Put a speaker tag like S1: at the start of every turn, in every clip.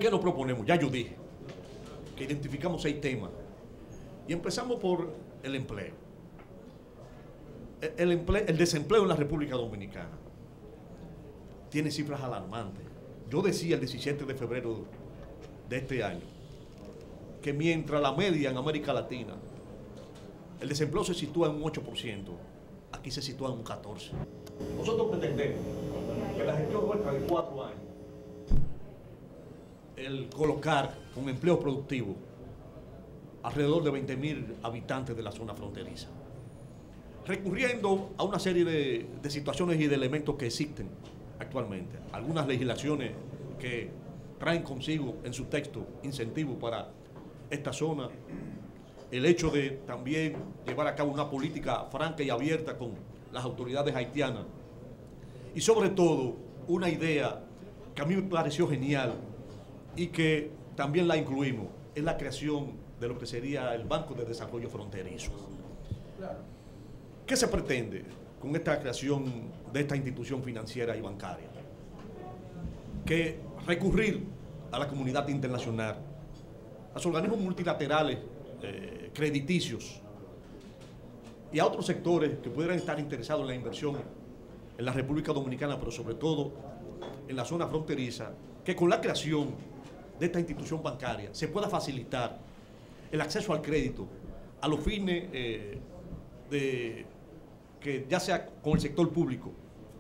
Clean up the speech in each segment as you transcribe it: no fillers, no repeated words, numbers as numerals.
S1: ¿qué nos proponemos? Ya yo dije que identificamos 6 temas. Y empezamos por el empleo. El desempleo en la República Dominicana tiene cifras alarmantes. Yo decía el 17 de febrero de este año que mientras la media en América Latina, el desempleo se sitúa en un 8%, aquí se sitúa en un 14%. Nosotros pretendemos que la gestión nuestra de 4 años, el colocar un empleo productivo alrededor de 20.000 habitantes de la zona fronteriza, recurriendo a una serie de situaciones y de elementos que existen actualmente. Algunas legislaciones que traen consigo en su texto incentivos para esta zona, el hecho de también llevar a cabo una política franca y abierta con las autoridades haitianas, y sobre todo una idea que a mí me pareció genial y que también la incluimos, es la creación de lo que sería el Banco de Desarrollo Fronterizo. ¿Qué se pretende con esta creación de esta institución financiera y bancaria? Que recurrir a la comunidad internacional, a los organismos multilaterales crediticios y a otros sectores que pudieran estar interesados en la inversión en la República Dominicana, pero sobre todo en la zona fronteriza, que con la creación de esta institución bancaria se pueda facilitar el acceso al crédito a los fines de que ya sea con el sector público,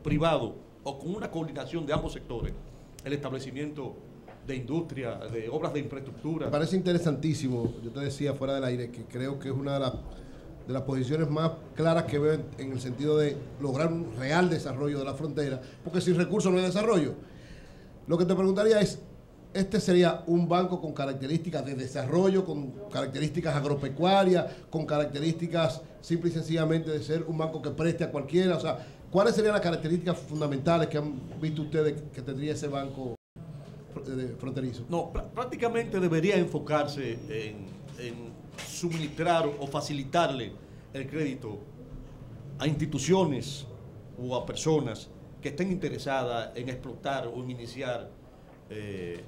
S1: privado o con una coordinación de ambos sectores, el establecimiento de industria, de obras de infraestructura.
S2: Me parece interesantísimo, yo te decía fuera del aire que creo que es una de las posiciones más claras que veo en el sentido de lograr un real desarrollo de la frontera, porque sin recursos no hay desarrollo. Lo que te preguntaría es, ¿este sería un banco con características de desarrollo, con características agropecuarias, con características simple y sencillamente de ser un banco que preste a cualquiera? O sea, ¿cuáles serían las características fundamentales que han visto ustedes que tendría ese banco fronterizo?
S1: No, prácticamente debería enfocarse en suministrar o facilitarle el crédito a instituciones o a personas que estén interesadas en explotar o en iniciar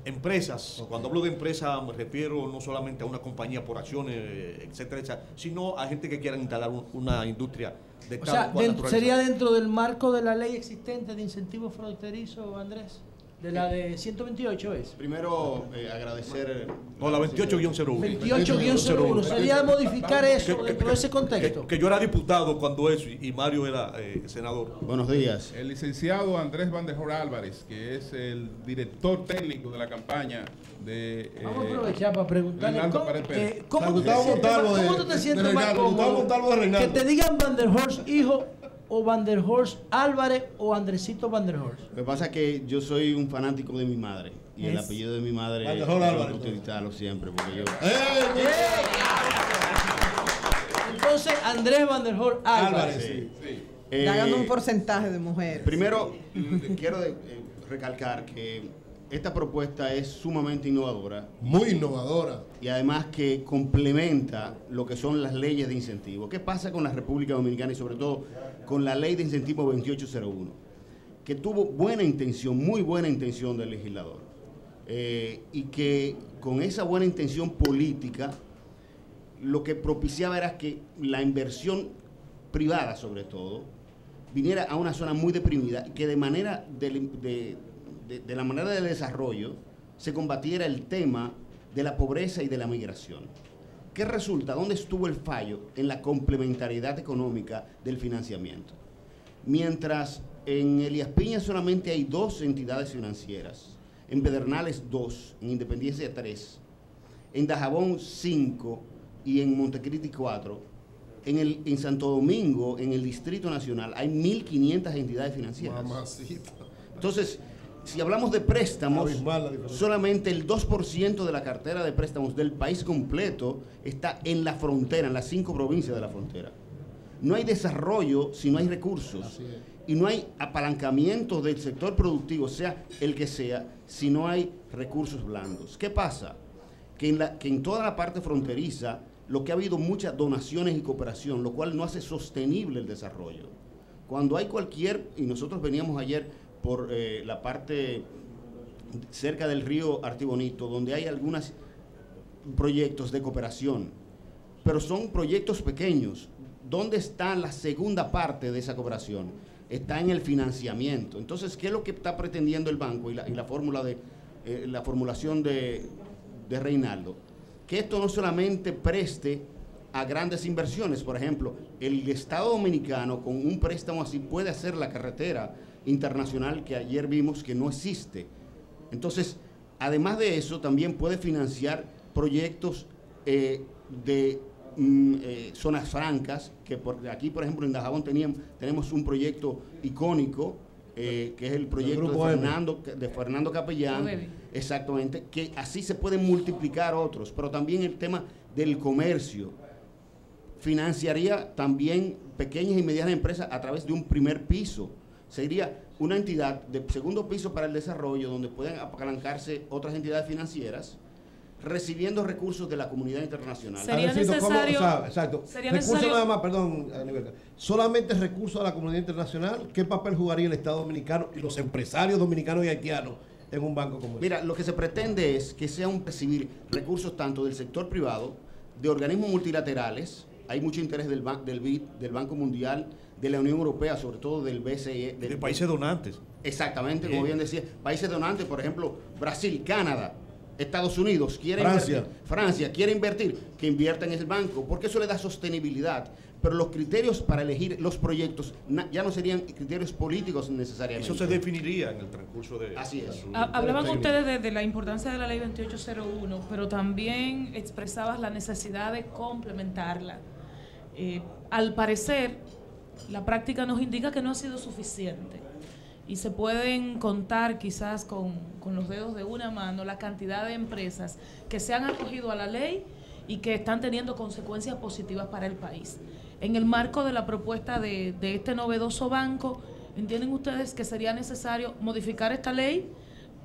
S1: empresas. Okay. Cuando hablo de empresas me refiero no solamente a una compañía por acciones, etcétera, sino a gente que quiera instalar una industria de tal cual naturaleza.
S3: ¿Sería dentro del marco de la ley existente de incentivos fronterizos, Andrés? De la de 128 es.
S4: Primero, agradecer.
S1: No, la 28-01.
S3: 28-01. Sería modificar eso dentro de ese contexto.
S1: Que yo era diputado cuando eso y Mario era senador.
S4: Buenos días.
S5: El licenciado Andrés Van der Horst Álvarez, que es el director técnico de la campaña de.
S3: Vamos a aprovechar para preguntarle. ¿Cómo tú te sientes más cómodo? Que te digan Van der Horst, hijo, o Van der Horst Álvarez o Andresito Van der Horst.
S4: Lo que pasa es que yo soy un fanático de mi madre y el apellido de mi madre
S2: Van der Horst Álvarez,
S4: utilizarlo siempre porque yo.
S3: Entonces Andrés Van der Horst Álvarez.
S6: Sí. Está dando un porcentaje de mujeres.
S4: Primero quiero recalcar que esta propuesta es sumamente innovadora.
S2: Muy innovadora.
S4: Y además que complementa lo que son las leyes de incentivo. ¿Qué pasa con la República Dominicana y sobre todo con la ley de incentivo 2801? Que tuvo buena intención, muy buena intención del legislador. Y que con esa buena intención política, lo que propiciaba era que la inversión privada, sobre todo, viniera a una zona muy deprimida y que de manera de la manera del desarrollo se combatiera el tema de la pobreza y de la migración. ¿Qué resulta? ¿Dónde estuvo el fallo? En la complementariedad económica del financiamiento. Mientras en Elías Piña solamente hay 2 entidades financieras, en Pedernales 2, en Independencia 3, en Dajabón 5 y en Montecristi 4, en Santo Domingo, en el Distrito Nacional, hay 1.500 entidades financieras.
S2: Mamacita.
S4: Entonces, si hablamos de préstamos, solamente el 2% de la cartera de préstamos del país completo está en la frontera, en las 5 provincias de la frontera. No hay desarrollo si no hay recursos. Y no hay apalancamiento del sector productivo, sea el que sea, si no hay recursos blandos. ¿Qué pasa? Que en toda la parte fronteriza, lo que ha habido muchas donaciones y cooperación, lo cual no hace sostenible el desarrollo. Cuando hay y nosotros veníamos ayer por la parte cerca del río Artibonito, donde hay algunos proyectos de cooperación, pero son proyectos pequeños. ¿Dónde está la segunda parte de esa cooperación? Está en el financiamiento. Entonces, ¿qué es lo que está pretendiendo el banco y la fórmula de la formulación de Reinaldo? Que esto no solamente preste a grandes inversiones. Por ejemplo, el Estado Dominicano con un préstamo así puede hacer la carretera internacional que ayer vimos que no existe. Entonces, además de eso, también puede financiar proyectos de zonas francas, que aquí, por ejemplo, en Dajabón tenemos un proyecto icónico, que es el proyecto de Fernando Capellán, exactamente, que así se pueden multiplicar otros, pero también el tema del comercio. Financiaría también pequeñas y medianas empresas a través de un primer piso. Sería una entidad de segundo piso para el desarrollo, donde pueden apalancarse otras entidades financieras, recibiendo recursos de la comunidad internacional.
S3: Sería necesario...
S2: exacto. Recursos nada más, perdón, solamente recursos a la comunidad internacional. ¿Qué papel jugaría el Estado Dominicano y los empresarios dominicanos y haitianos en un banco como este?
S4: Mira, lo que se pretende es que sea un recibir recursos tanto del sector privado, de organismos multilaterales. Hay mucho interés del BID, del Banco Mundial, de la Unión Europea, sobre todo del BCE.
S1: De países donantes.
S4: Exactamente, como bien decía. Países donantes, por ejemplo, Brasil, Canadá, Estados Unidos, Francia quiere invertir, que invierta en ese banco, porque eso le da sostenibilidad. Pero los criterios para elegir los proyectos ya no serían criterios políticos necesariamente.
S1: Eso se definiría en el transcurso de...
S4: Así es.
S7: Hablaban ustedes de la importancia de la ley 2801, pero también expresabas la necesidad de complementarla. Al parecer, la práctica nos indica que no ha sido suficiente. Y se pueden contar quizás con los dedos de una mano la cantidad de empresas que se han acogido a la ley y que están teniendo consecuencias positivas para el país. En el marco de la propuesta de este novedoso banco, ¿entienden ustedes que sería necesario modificar esta ley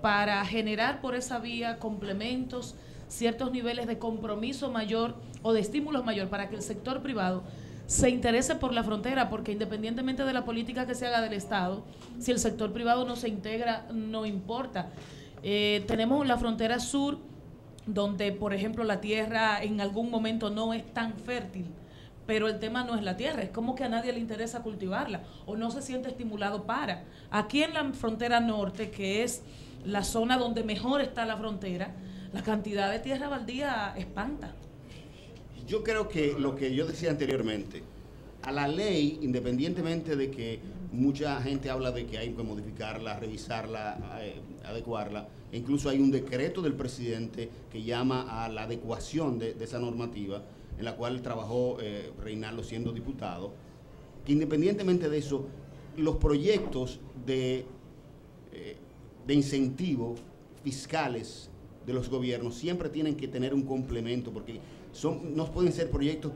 S7: para generar por esa vía complementos, ciertos niveles de compromiso mayor o de estímulos mayor para que el sector privado se interese por la frontera? Porque independientemente de la política que se haga del Estado, si el sector privado no se integra, no importa. Tenemos la frontera sur, donde, por ejemplo, la tierra en algún momento no es tan fértil, pero el tema no es la tierra, es como que a nadie le interesa cultivarla o no se siente estimulado para. Aquí en la frontera norte, que es la zona donde mejor está la frontera, la cantidad de tierra baldía espanta.
S4: Yo creo que lo que yo decía anteriormente, a la ley, independientemente de que mucha gente habla de que hay que modificarla, revisarla, adecuarla, e incluso hay un decreto del presidente que llama a la adecuación de esa normativa, en la cual trabajó Reinaldo siendo diputado, que independientemente de eso, los proyectos de incentivo fiscales de los gobiernos siempre tienen que tener un complemento, porque no pueden ser proyectos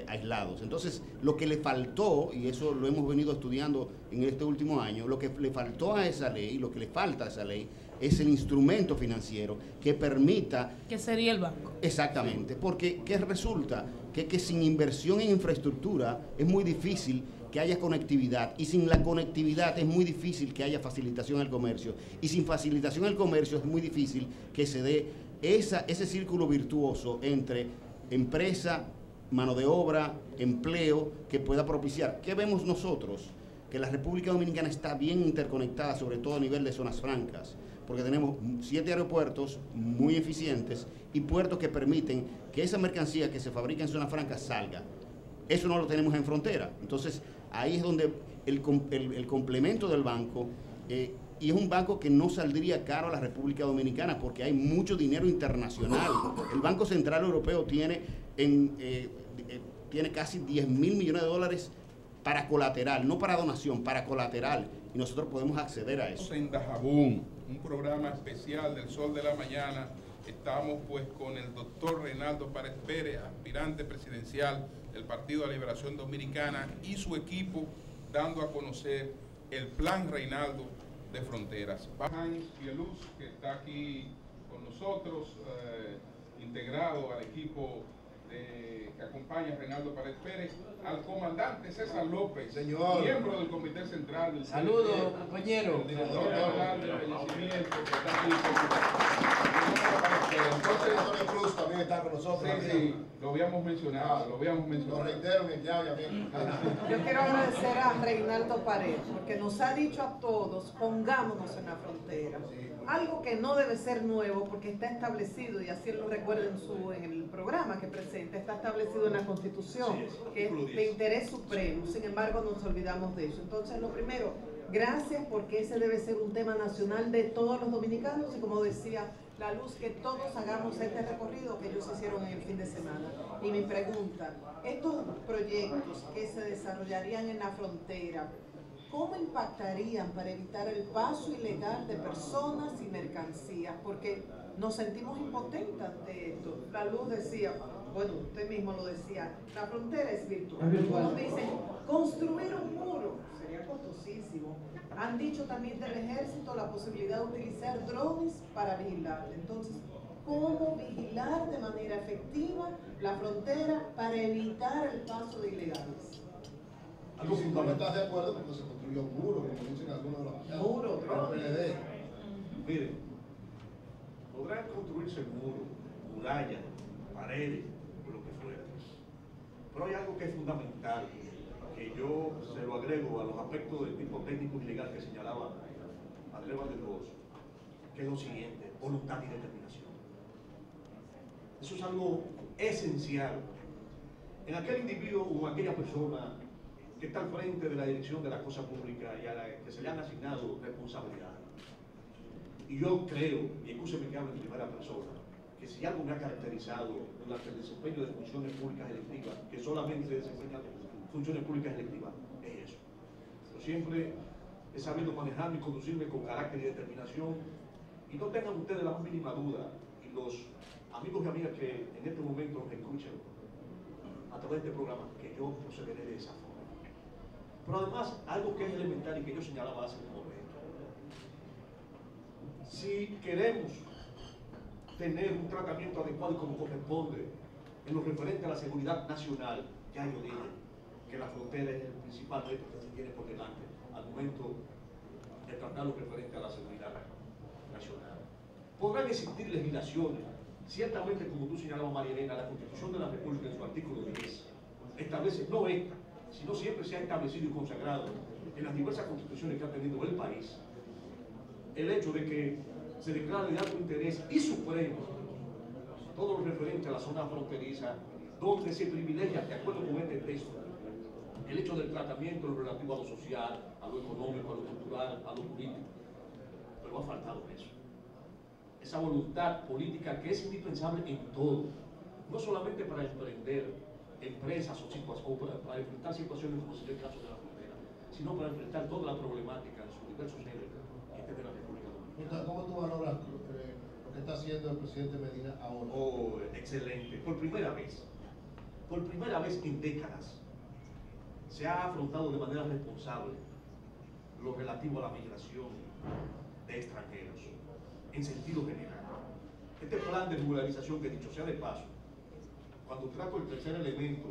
S4: aislados. Entonces, lo que le faltó, y eso lo hemos venido estudiando en este último año, lo que le faltó a esa ley, lo que le falta a esa ley, es el instrumento financiero que permita...
S7: ¿Qué sería el banco?
S4: Exactamente, porque ¿qué resulta? Que sin inversión en infraestructura es muy difícil que haya conectividad, y sin la conectividad es muy difícil que haya facilitación al comercio, y sin facilitación al comercio es muy difícil que se dé ese círculo virtuoso entre empresa, mano de obra, empleo, que pueda propiciar. ¿Qué vemos nosotros? Que la República Dominicana está bien interconectada, sobre todo a nivel de zonas francas, porque tenemos 7 aeropuertos muy eficientes y puertos que permiten que esa mercancía que se fabrica en zonas francas salga. Eso no lo tenemos en frontera. Entonces, ahí es donde el complemento del banco, y es un banco que no saldría caro a la República Dominicana porque hay mucho dinero internacional. El Banco Central Europeo tiene casi 10.000 millones de dólares para colateral, no para donación, para colateral, y nosotros podemos acceder a eso.
S5: En Dajabón, un programa especial del Sol de la Mañana, estamos pues con el doctor Reinaldo Páez Pérez, aspirante presidencial del Partido de la Liberación Dominicana, y su equipo dando a conocer el Plan Reinaldo de Fronteras. Hans Bieluz, que está aquí con nosotros, integrado al equipo que acompaña a Reinaldo Pared Pérez, al comandante César López,
S2: señor,
S5: miembro del Comité Central del
S3: Saludos, compañero.
S5: El director general del envejecimiento, que está aquí.
S2: Entonces, Cruz también está con nosotros.
S5: Sí, lo habíamos mencionado,
S2: Lo reitero en el llamamiento.
S6: Yo quiero agradecer a Reinaldo Pared, porque nos ha dicho a todos, pongámonos en la frontera. Algo que no debe ser nuevo, porque está establecido, y así lo recuerda en el programa que presenta, está establecido en la Constitución, que es de interés supremo. Sin embargo, nos olvidamos de eso. Entonces, lo primero, gracias, porque ese debe ser un tema nacional de todos los dominicanos, y como decía La Luz, que todos hagamos este recorrido que ellos hicieron en el fin de semana. Y mi pregunta, estos proyectos que se desarrollarían en la frontera, ¿cómo impactarían para evitar el paso ilegal de personas y mercancías? Porque nos sentimos impotentes ante esto. La Luz decía, bueno, usted mismo lo decía, la frontera es virtual. Algunos dicen, construir un muro sería costosísimo. Han dicho también del ejército la posibilidad de utilizar drones para vigilar. Entonces, ¿cómo vigilar de manera efectiva la frontera para evitar el paso de ilegales?
S2: Algo fundamental. ¿Estás de acuerdo porque se construyó un muro, como dicen algunos de los
S6: muro,
S2: PLD?
S1: Miren, podrán construirse muros, murallas, paredes, o lo que fuera. Pero hay algo que es fundamental, que yo se lo agrego a los aspectos del tipo técnico y legal que señalaba Andrés Valderos, que es lo siguiente: voluntad y determinación. Eso es algo esencial en aquel individuo o en aquella persona que está al frente de la dirección de la cosa pública y a la que se le han asignado responsabilidades. Y yo creo, y escúcheme que hable en primera persona, que si algo me ha caracterizado durante el desempeño de funciones públicas electivas, que solamente desempeñan funciones públicas electivas, es eso. Yo siempre he sabido manejarme y conducirme con carácter y determinación, y no tengan ustedes la más mínima duda, y los amigos y amigas que en este momento nos escuchan a través de este programa, que yo procederé de esa forma. Pero además, algo que es elemental y que yo señalaba hace un momento. Si queremos tener un tratamiento adecuado y como corresponde en lo referente a la seguridad nacional, ya yo dije que la frontera es el principal reto que se tiene por delante al momento de tratar lo referente a la seguridad nacional. Podrán existir legislaciones, ciertamente como tú señalabas, María Elena, la Constitución de la República en su artículo 10 establece, no esta, sino siempre se ha establecido y consagrado en las diversas constituciones que ha tenido el país, el hecho de que se declare de alto interés y supremo todo lo referente a la zona fronteriza, donde se privilegia, de acuerdo con este texto, el hecho del tratamiento, lo relativo a lo social, a lo económico, a lo cultural, a lo político. Pero ha faltado eso. Esa voluntad política que es indispensable en todo, no solamente para emprender empresas o para enfrentar situaciones como sería el caso de la frontera, sino para enfrentar toda la problemática en sus diversos ejes de la República Dominicana.
S2: ¿Cómo tú valoras lo que está haciendo el presidente Medina ahora?
S1: Oh, excelente. Por primera vez en décadas, se ha afrontado de manera responsable lo relativo a la migración de extranjeros, en sentido general. Este plan de regularización, que dicho sea de paso, cuando trato el tercer elemento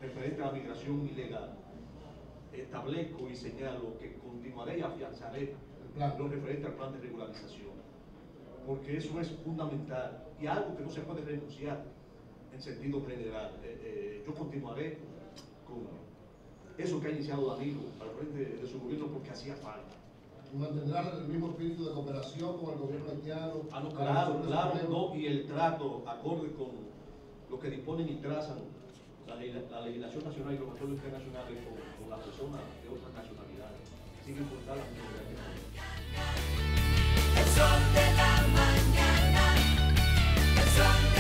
S1: referente a la migración ilegal, establezco y señalo que continuaré y afianzaré lo referente al plan de regularización, porque eso es fundamental y algo que no se puede renunciar en sentido general. Yo continuaré con eso que ha iniciado Danilo al frente de su gobierno, porque hacía falta.
S2: ¿Mantendrá el mismo espíritu de cooperación con el gobierno haitiano?
S1: No, claro, no, y el trato acorde con lo que disponen y trazan la legislación nacional y los acuerdos internacionales con las personas de otras nacionalidades, sin importar la nacionalidad.
S8: El sol de la mañana, el sol